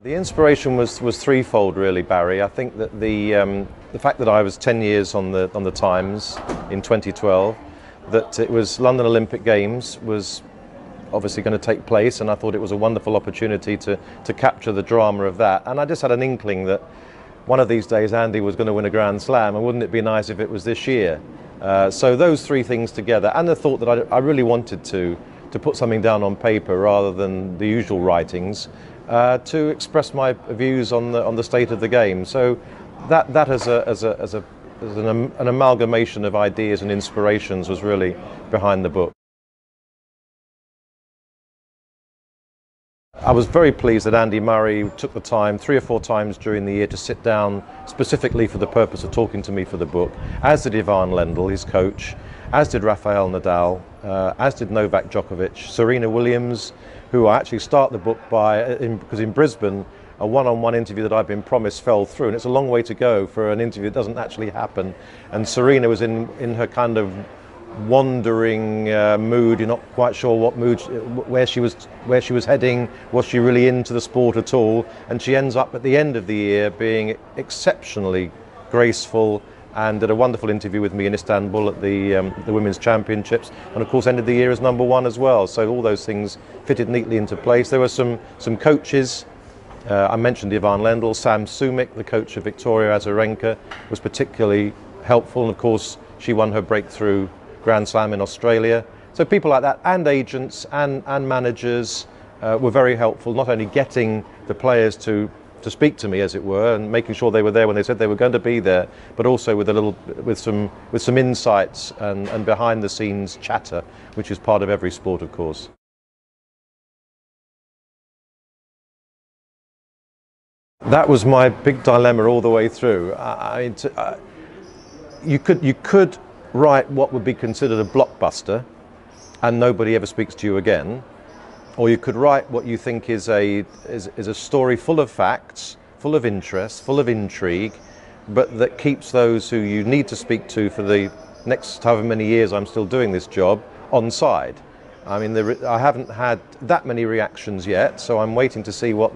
The inspiration was threefold, really, Barry. I think that the fact that I was 10 years on the Times in 2012, that it was London Olympic Games was obviously going to take place, and I thought it was a wonderful opportunity to capture the drama of that. And I just had an inkling that one of these days Andy was going to win a Grand Slam, and wouldn't it be nice if it was this year? So those three things together, and the thought that I really wanted to put something down on paper rather than the usual writings, to express my views on the state of the game. So that as an amalgamation of ideas and inspirations was really behind the book. I was very pleased that Andy Murray took the time 3 or 4 times during the year to sit down specifically for the purpose of talking to me for the book, as did Ivan Lendl, his coach, as did Rafael Nadal, as did Novak Djokovic, Serena Williams, who I actually start the book because in Brisbane a one-on-one interview that I've been promised fell through, and it's a long way to go for an interview that doesn't actually happen. And Serena was in her kind of wandering mood. You're not quite sure what mood, where she was heading. Was she really into the sport at all? And she ends up at the end of the year being exceptionally graceful, and did a wonderful interview with me in Istanbul at the Women's Championships, and of course ended the year as #1 as well. So all those things fitted neatly into place. There were some coaches. I mentioned Ivan Lendl. Sam Sumik, the coach of Victoria Azarenka, was particularly helpful, and of course she won her breakthrough Grand Slam in Australia. So people like that, and agents and managers were very helpful, not only getting the players to speak to me, as it were, and making sure they were there when they said they were going to be there, but also with some insights and behind the scenes chatter, which is part of every sport, of course. That was my big dilemma all the way through. You could write what would be considered a blockbuster and nobody ever speaks to you again, or you could write what you think is a story full of facts, full of interest, full of intrigue, but that keeps those who you need to speak to for the next however many years I'm still doing this job on side. I mean, I haven't had that many reactions yet, so I'm waiting to see what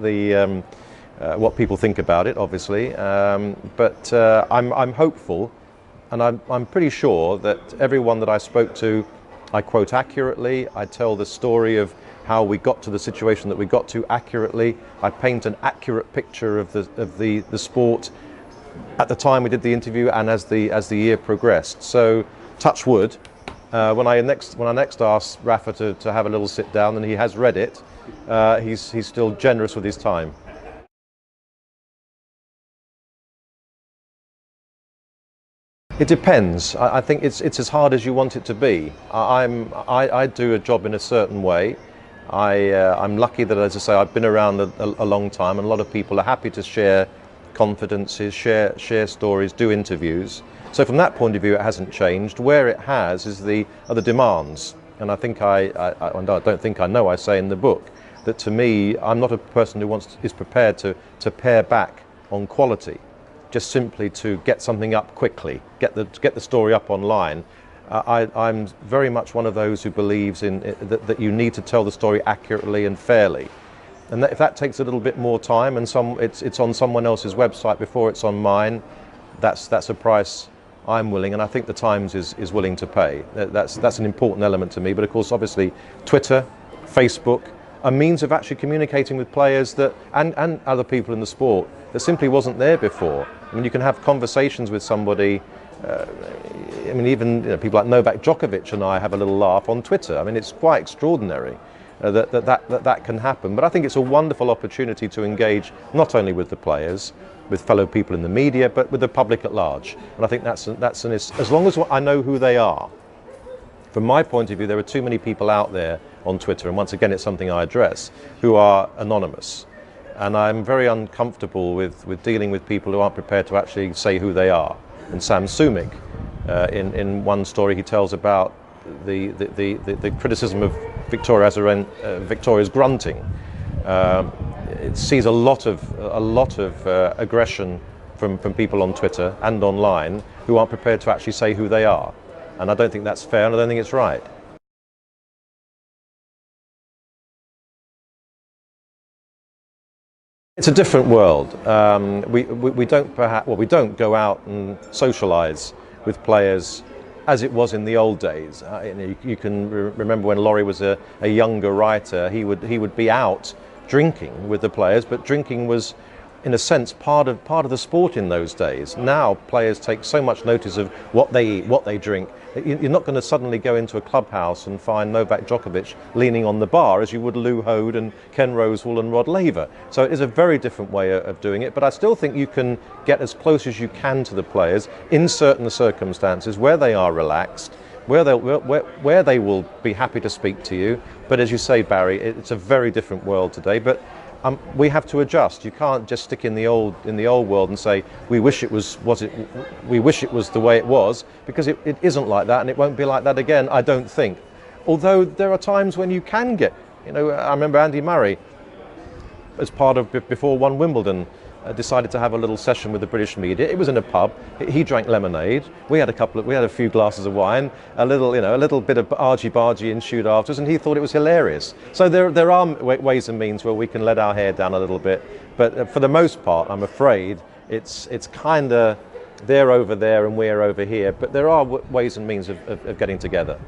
what people think about it, obviously. But I'm hopeful. And I'm pretty sure that everyone that I spoke to, I quote accurately. I tell the story of how we got to the situation that we got to accurately. I paint an accurate picture of the sport at the time we did the interview and as the year progressed. So, touch wood. When I next asked Rafa to have a little sit down, and he has read it, he's still generous with his time. It depends. I think it's as hard as you want it to be. I do a job in a certain way. I'm lucky that, as I say, I've been around a long time, and a lot of people are happy to share confidences, share stories, do interviews. So from that point of view, it hasn't changed. Where it has is the demands. And I think I don't think I know. I say in the book that, to me, I'm not a person who is prepared to pare back on quality, just simply to get something up quickly, get the story up online. I'm very much one of those who believes in that you need to tell the story accurately and fairly, and that if that takes a little bit more time and it's on someone else's website before it's on mine, that's a price I'm willing, and I think the Times is willing to pay. That's an important element to me. But of course, obviously, Twitter, Facebook, a means of actually communicating with players and other people in the sport that simply wasn't there before. I mean, you can have conversations with somebody. I mean, even people like Novak Djokovic and I have a little laugh on Twitter. I mean, it's quite extraordinary that can happen. But I think it's a wonderful opportunity to engage not only with the players, with fellow people in the media, but with the public at large. And I think that's as long as I know who they are. From my point of view, there are too many people out there on Twitter, and once again, it's something I address, who are anonymous. And I'm very uncomfortable with dealing with people who aren't prepared to actually say who they are. And Sam Sumik, in one story, he tells about the criticism of Victoria's grunting. It sees a lot of aggression from people on Twitter and online who aren't prepared to actually say who they are. And I don't think that's fair, and I don't think it's right. It's a different world. We don't we don't go out and socialise with players as it was in the old days. You can remember when Laurie was a younger writer, he would be out drinking with the players, but drinking was, in a sense, part of the sport in those days. Now players take so much notice of what they eat, what they drink. You're not going to suddenly go into a clubhouse and find Novak Djokovic leaning on the bar as you would Lou Hode and Ken Rosewall and Rod Laver. So it is a very different way of doing it, but I still think you can get as close as you can to the players in certain circumstances where they are relaxed, where they will be happy to speak to you. But as you say, Barry, it's a very different world today. But we have to adjust. You can't just stick in the old world and say we wish it was the way it was, because it isn't like that, and it won't be like that again, I don't think. Although there are times when you can get, I remember Andy Murray, as part of before one Wimbledon, decided to have a little session with the British media. It was in a pub. He drank lemonade. We had a few glasses of wine. A little bit of argy-bargy ensued afterwards, and he thought it was hilarious. So there are ways and means where we can let our hair down a little bit. But for the most part, I'm afraid it's kind of they're over there and we're over here. But there are ways and means of getting together.